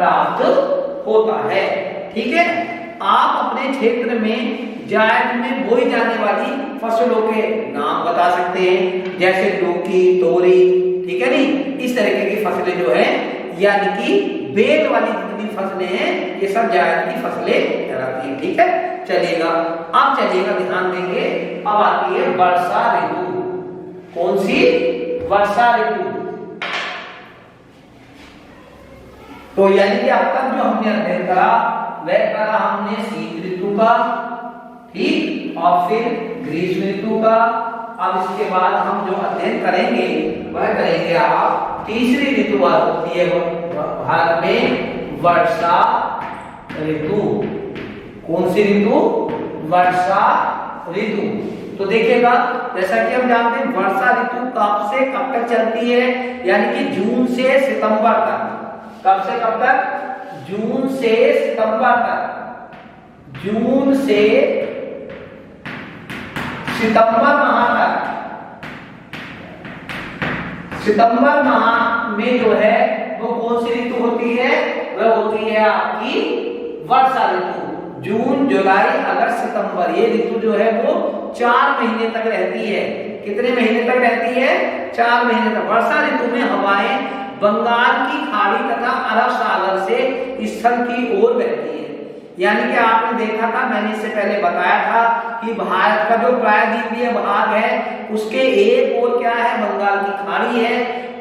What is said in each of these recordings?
प्राप्त होता है। ठीक है, आप अपने क्षेत्र में जायद में बोई जाने वाली फसलों के नाम बता सकते हैं, जैसे लौकी, तोरी, ठीक है नहीं, इस तरीके की फसलें जो है, यानी कि बेल वाली जितनी फसलें हैं ये सब जायद की फसलें कहलाती हैं। ठीक है, चलिएगा, अब चलिएगा ध्यान देंगे, अब आती है वर्षा ऋतु। कौन सी? वर्षा ऋतु। तो यानी कि अब तक जो हमने अध्ययन करा वह करा हमने शीत ऋतु का, ठीक, और फिर ग्रीष्म ऋतु का। अब इसके बाद हम जो अध्ययन करेंगे वह करेंगे आप तीसरी ऋतु होती है भारत में, वर्षा ऋतु। कौन सी ऋतु? वर्षा ऋतु। तो देखिएगा, जैसा कि हम जानते हैं वर्षा ऋतु कब से कब तक चलती है, यानी कि जून से सितंबर तक। कब से कब तक? जून से सितंबर तक। जून से सितंबर माह तक। सितंबर माह में जो है वो कौन सी ऋतु होती है? वह होती है आपकी वर्षा ऋतु। जून, जुलाई, अगस्त, सितंबर, ये ऋतु जो है वो 4 महीने तक रहती है। कितने महीने तक रहती है? 4 महीने तक। वर्षा ऋतु में हवाएं बंगाल की खाड़ी तथा अरब सागर से स्थल की ओर बहती है। यानी कि आपने देखा था, मैंने इससे पहले बताया था कि भारत का जो प्रायद्वीपीय भाग है उसके एक ओर क्या है? बंगाल की खाड़ी है,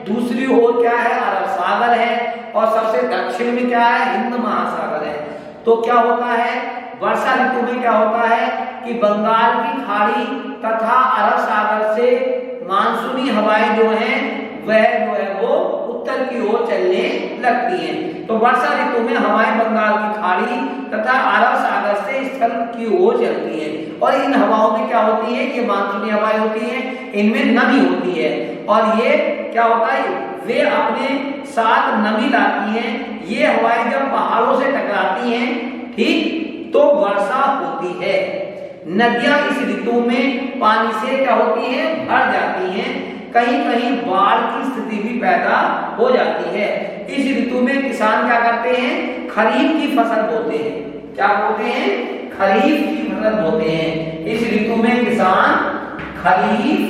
दूसरी ओर क्या है? अरब सागर है, और सबसे दक्षिण में क्या है? हिंद महासागर है। तो क्या होता है वर्षा ऋतु में? क्या होता है कि बंगाल की खाड़ी तथा अरब सागर से मानसूनी हवाएं जो हैं वह जो है वो उत्तर की ओर चलने लगती हैं। तो वर्षा ऋतु में हवाएं बंगाल की खाड़ी तथा अरब सागर से स्थल की ओर चलती हैं, और इन हवाओं में क्या होती है? ये मानसूनी हवाएं होती हैं, इनमें नमी होती है, और ये क्या होता है? वे अपने साथ नमी लाती हैं। ये हवाएं जब पहाड़ों से टकराती हैं, ठीक, तो वर्षा होती है। नदियां इस ऋतु में पानी से क्या होती हैं? भर जाती हैं। कहीं कहीं बाढ़ की स्थिति भी पैदा हो जाती है। इस ऋतु में किसान क्या करते हैं? खरीफ की फसल बोते हैं। क्या बोते हैं? खरीफ की फसल बोते हैं। इस ऋतु में किसान खरीफ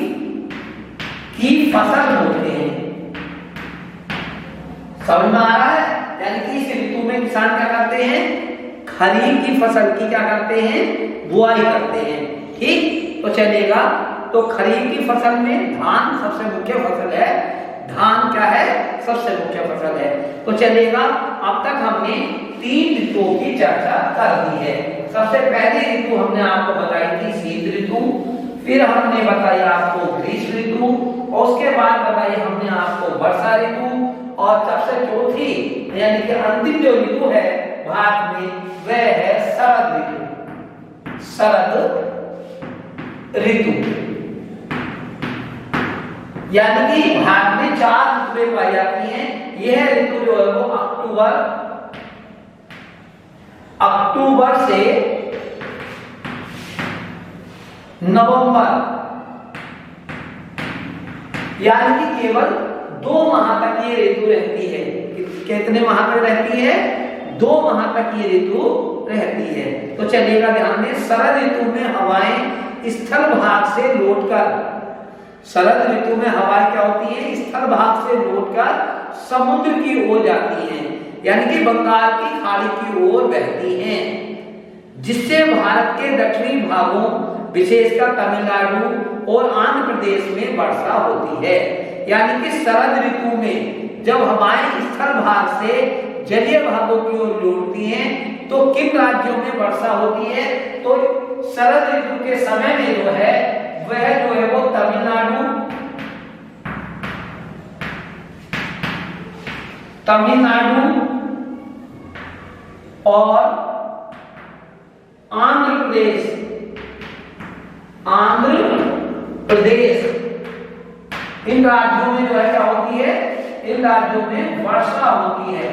की फसल बोते हैं। समझ में आ रहा है? यानी कि इस ऋतु में किसान क्या करते हैं? खरीफ की फसल की क्या करते हैं? बुआई करते हैं। ठीक, तो चलेगा। तो खरीफ की फसल में धान सबसे मुख्य फसल है। धान क्या है? सबसे मुख्य फसल है। तो चलेगा, अब तक हमने 3 ऋतुओं की चर्चा कर दी है। सबसे पहली ऋतु हमने आपको बताई थी शीत ऋतु, फिर हमने बताई आपको ग्रीष्म ऋतु, और उसके बाद बताई हमने आपको वर्षा ऋतु, और सबसे चौथी यानी कि अंतिम जो ऋतु है भारत में वह है शरद ऋतु। शरद ऋतु, यानी कि भारत में 4 ऋतुएं पाई जाती हैं। यह ऋतु जो है वो अक्टूबर से नवंबर, यानी कि केवल 2 माह तक ये ऋतु रहती है। कितने माह तक रहती है? 2 माह तक ये ऋतु रहती है। तो चलिएगा ध्यान दें, शरद ऋतु में हवाएं स्थल भाग से लौटकर, शरद ऋतु में हवाएं क्या होती है? स्थल भाग से लौटकर समुद्र की ओर जाती हैं, यानी कि बंगाल की खाड़ी की ओर बहती हैं, जिससे भारत के दक्षिणी भागों विशेषकर तमिलनाडु और आंध्र प्रदेश में वर्षा होती है। यानी कि शरद ऋतु में जब हवाएं स्थल भाग से जलीय भागों की ओर लौटती हैं तो किन राज्यों में वर्षा होती है? तो शरद ऋतु के समय में जो है वह जो है वो तमिलनाडु और आंध्र प्रदेश इन राज्यों में जो है क्या होती है? इन राज्यों में वर्षा होती है।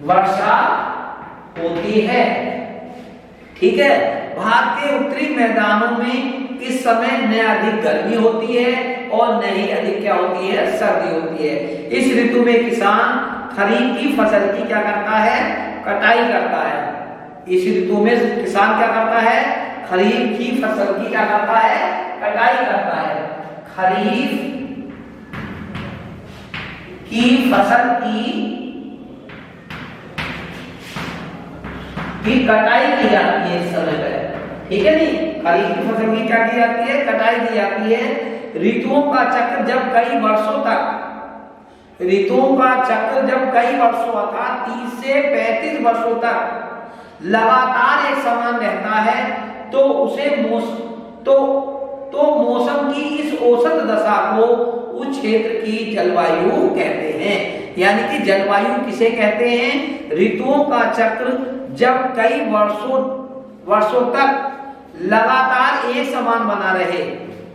वर्षा होती है, ठीक है। भारत के उत्तरी मैदानों में इस समय न अधिक गर्मी होती है और न ही अधिक क्या होती है? सर्दी होती है। इस ऋतु में किसान खरीफ की फसल की क्या करता है, कटाई करता है। इस ऋतु में किसान क्या करता है, खरीफ की फसल की क्या करता है, कटाई करता है। खरीफ की फसल की कटाई की जाती है इस समय पर, ठीक है नहीं। खरीफ की फसल की क्या की जाती है, कटाई की जाती है। ऋतुओं का चक्र जब कई वर्षों तक, ऋतुओं का चक्र जब कई वर्षों अर्थात 30 से 35 वर्षों तक लगातार एक समान रहता है तो उसे मौसम की इस औसत दशा को उस क्षेत्र की जलवायु कहते हैं। यानी कि जलवायु किसे कहते हैं, ऋतुओं का चक्र जब कई वर्षों तक लगातार एक समान बना रहे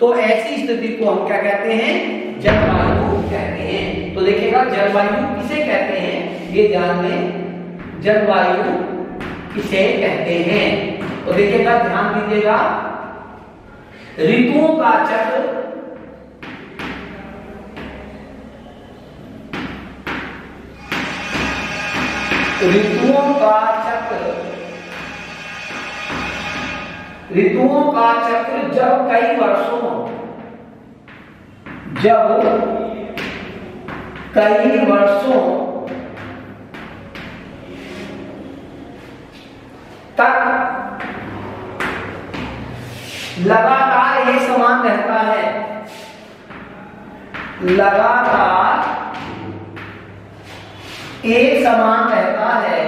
तो ऐसी स्थिति को हम क्या कहते हैं, जलवायु कहते हैं। तो देखिएगा जलवायु किसे कहते हैं, ये ध्यान लें, जलवायु किसे कहते हैं। तो देखिएगा, ध्यान दीजिएगा, ऋतुओं का चक्र जब कई वर्षों तक लगातार एक समान रहता है, लगातार एक समान रहता है,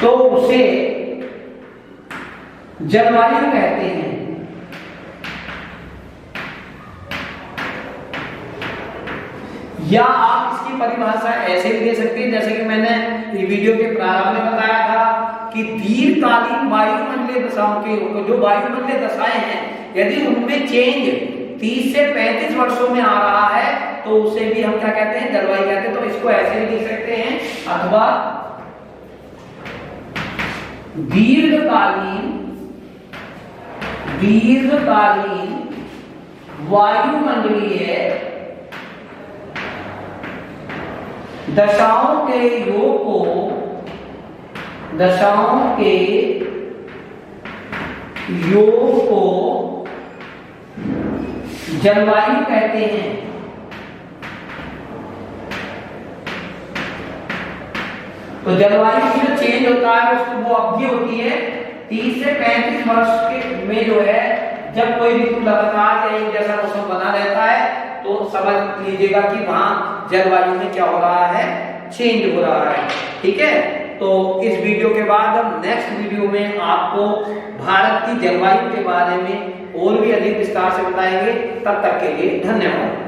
तो उसे जलवायु कहते हैं। या आप इसकी परिभाषा ऐसे भी दे सकते हैं, जैसे कि मैंने वीडियो के प्रारंभ में बताया था कि दीर्घकालीन वायुमंडलीय दशाओं के, जो वायुमंडलीय दशाएं हैं, यदि उनमें चेंज 30 से 35 वर्षों में आ रहा है तो उसे भी हम क्या कहते हैं, जलवायु कहते हैं। तो इसको ऐसे भी लिख सकते हैं, अथवा दीर्घकालीन वायुमंडलीय दशाओं के योग को जलवायु कहते हैं। तो जलवायु की जो चेंज होता है उसकी वो अवधि होती है 30 से 35 वर्ष के में जो है, जब कोई ऋतु लगातार एक जैसा मौसम बना रहता है तो समझ लीजिएगा कि वहां जलवायु में क्या हो रहा है, चेंज हो रहा है, ठीक है। तो इस वीडियो के बाद हम नेक्स्ट वीडियो में आपको भारत की जलवायु के बारे में और भी अधिक विस्तार से बताएंगे। तब तक के लिए धन्यवाद।